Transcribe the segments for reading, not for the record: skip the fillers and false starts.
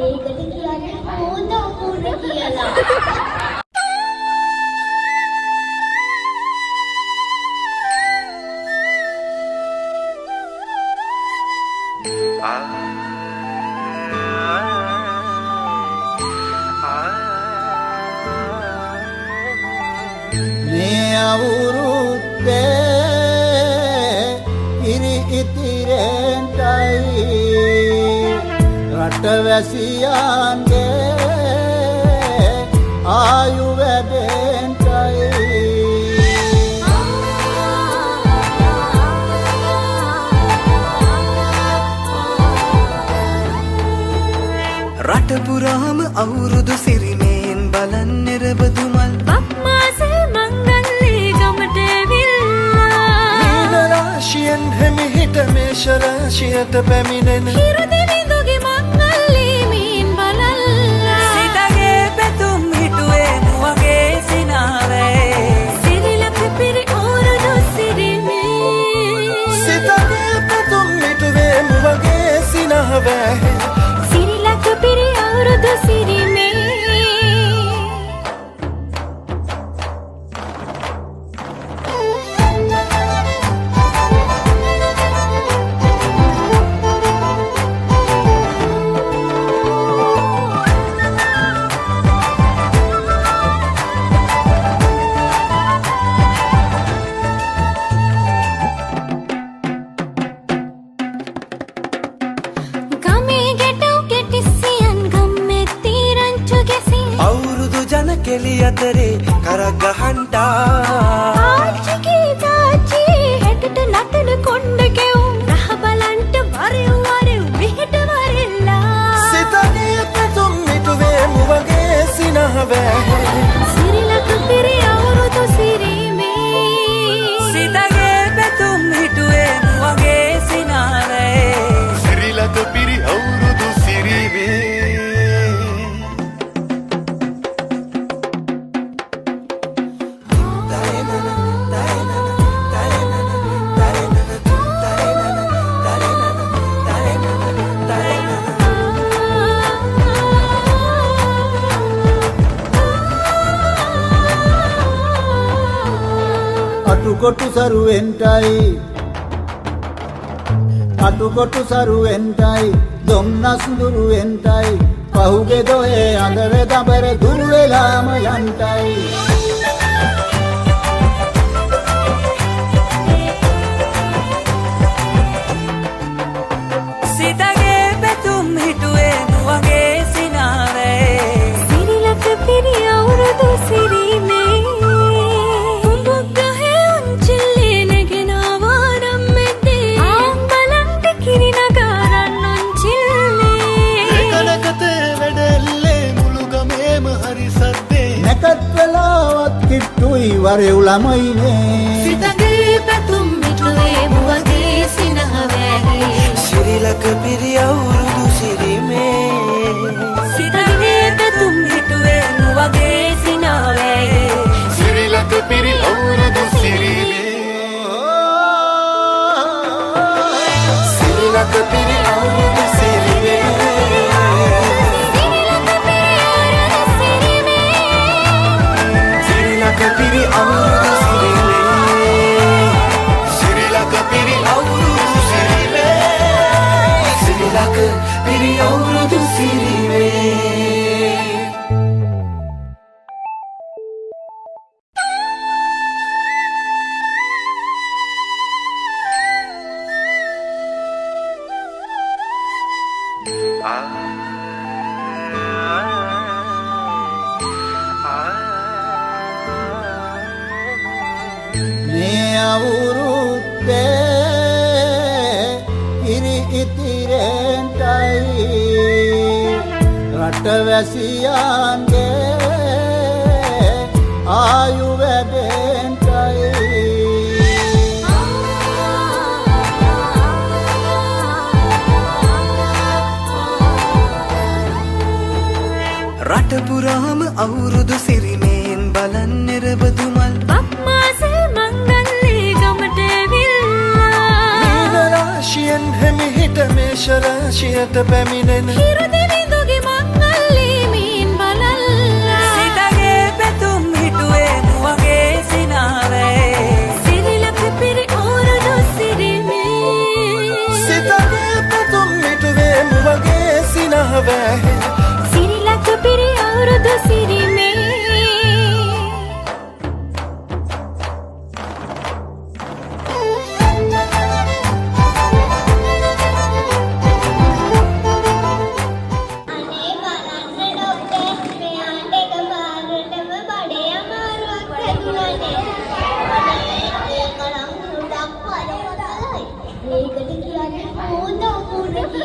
ඒකට කියන්නේ ඕනෝන කියලා. මේ අවුරුද්දේ ඉරි ඉතිරෙන්ටයි රටවැසියන්ගේ ආයු වැඩෙන්ටයි රට පුරාම අවුරුදු සිරිමේන් බලන්නේ රබදුමල් බක්මාසේ මංගල්ලේ ගමට ඇවිල්ලා මීන රාශියෙන් හැමිහිට මේෂ රාශියට පැමිණෙන හිරු දෙවිඳුගේ මංගල්ලේ මීන් බලල්ලා සිතගේ පැතුම් හිටුවේ මුවගේ සිනාවේ සිරිලක පිරි අවුරුදු සිරිමේ සිතගේ පැතුම් හිටුවේ මුවගේ සිනාවේ සිරිලක පිරි අවුරුදු සිරිමේ කෙලි අතරේ කරක් ගහන්ටා ආච්චිගේ තාච්චි හැටට නටන කොණ්ඩ කෙවුම් රහ බලන්ට වරෙව් වරෙව් මෙහෙට වරෙල්ලා සිතගේ පැතුම් මිටුවේ මුවගේ සිනහවෑ සිරිලක පිරි අවුරුදු සිරිමේ සිතගේ පැතුම් හිටුවේ මුවගේ සිනාවේ සිරිලක පිරි අවුරුදු සිරිමේ අටුකොටු සරුවෙන්ටයි දොම්නස් දුරුවෙන්ටයි පහුගේ දොහේ අඳර දබර දුරු වෙලාම යන්ටයි සිතගේ පැතුම් හිටුවේ මුවගේ සිනාවේ සිරිලක පිරි අවුරුදු සිරිමේ නැකත්වලාවත් කිට්ටුයි වරෙව් ළමයිනේ සිතගේ පැතුම් මිටුවේ මුවගේ සිනහවැහි සිරිලක පිරි අවුරුදු සිරිමේ සිතගේ පැතුම් මිටුවේ මුවගේ සිනහවැහි සිරිලක පිරි අවුරුදු සිරිමේ සිරිලක පිරි අවුරුදු සිරිමේ පිරි අවුරුදු සිරිමේ සිරිලක පිරි අවුරුදු සිරිමේ සිරිලක පිරි අවුරුදු සිරිමේ මේ අවුරුද්දේ ඉරි ඉතිරෙන්ටයි රටවැසියන්ගේ ආයු වැඩෙන්ටයි රට පුරාම අවුරුදු සිරිමේන් බලන්නේ රබදුමල් බක්මාසේ මංගල්ලේ ගමට ඇවිල්ලා මීන රාශියෙන් හැමිහිට මේෂ රාශියට පැමිණෙන හිරු දෙවිඳුගේ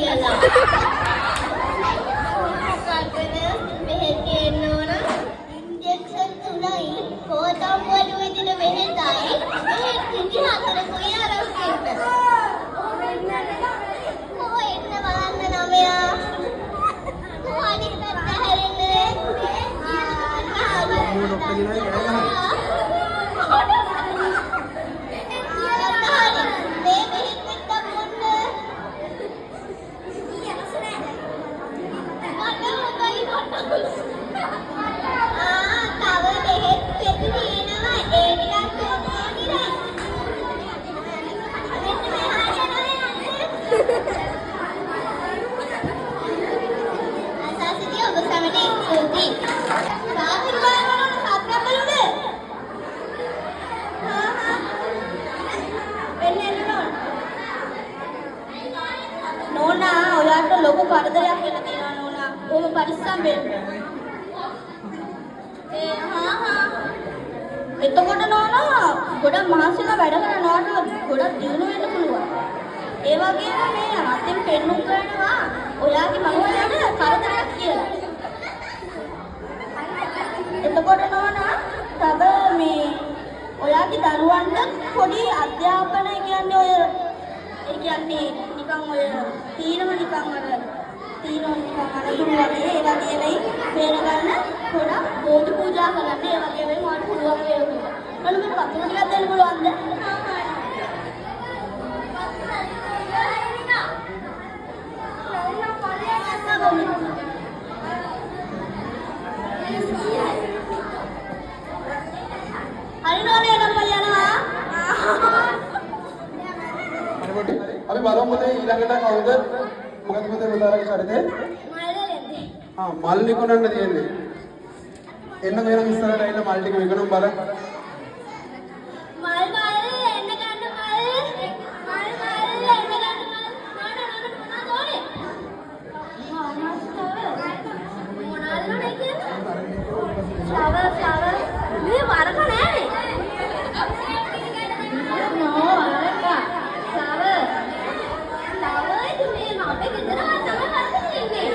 කියලා. මොකක්ද මෙහෙට එන්න ඕන? ඉන්ජෙක්ෂන් 3යි කොතම් වල විදින මෙහෙටයි ඒ කිසි හතරකුයි අරන් දෙන්න. කොහෙ ඉන්න බලන්න නමයා. කොහොනින් පැත්ත හැරෙන්නේ? නෝනා ඔයාට ලොකු කරදරයක් වෙලා තියෙනවා නෝනා. කොහොම පරිස්සම් වෙන්න. එතකොට නෝනා ගොඩක් මහන්සිලා වැඩ කරනවාට ගොඩක් දියුණු වෙන්න පුළුවන්. ඒ වගේම මේ අතින් පෙන්නුම් කරනවා ඔයාගේ මනුස්සයාට කරදරයක් කියලා. එතකොට නෝනා තව මේ ඔයාගේ දරුවන්ට පොඩි අධ්‍යාපනය කියන්නේ ඔය ඒ කියන්නේ නිකන් ඔය තීනම නිකන් අර දුරු වගේ ඒවා දෙලයි බේරගන්න පොඩක් බෝධි පූජා කරන්න ඒ වගේ වෙයි මට පුළුවන් වේවා. මොන මට වතුර ටිකක් දෙන්න පුළුවන්ද? හරි නෝනේ නම් යනවා. අපි බලමු ඊළඟට කවුද මොකද පුතාගේ චරිතේ මල් විකුණන්න තියෙන්නේ එන්න මෙහෙම ඉස්සරහට ඇවිල්ලා මල් ටික විකුණමු බලන්න මල් එන්න ගන්න මල් එන්න ගන්න මල් මොනවද ඕනේ මොනවද කියන්නේ ෆ්ලවර් මේ වරක නෑනේ නෝ වරක ෆ්ලවර් මේ අපේ ගෙදර තමයි කරන්නේ ඉන්නේ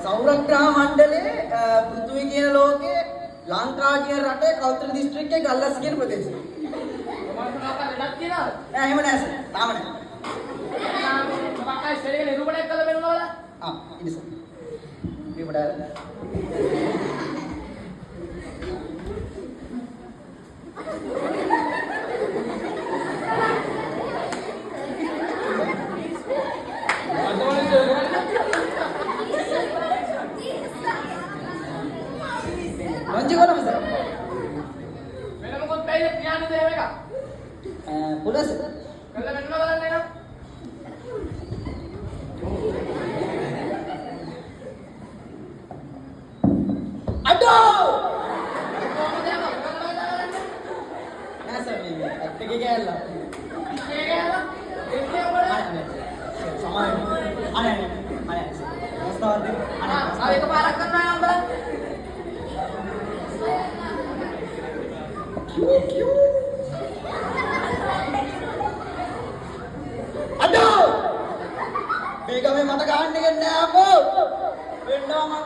සෞරග්‍රහ මණ්ඩලයේ පෘථිවි කියන ලෝකයේ ලංකා කියන රටේ කෞතුක දිස්ත්‍රික්කයේ ගල්ලස් කියන ප්‍රදේශය. නෑ එහෙම නෑ සර්. තාම නෑ. මොකක්ද ශරීරේ නිරූපණය කළ වෙනවද? ඉතින් සර්. නිරූපණය. Lanjut mana mas? Mana mau kau bayar pian itu ya mereka? Pulas. Kalau mana mau jalan mana? Aduh! Nasa ni, pergi ke lah. මට ගහන්න ගෙන්නේ නෑ අපෝ. වෙන්නවා මම.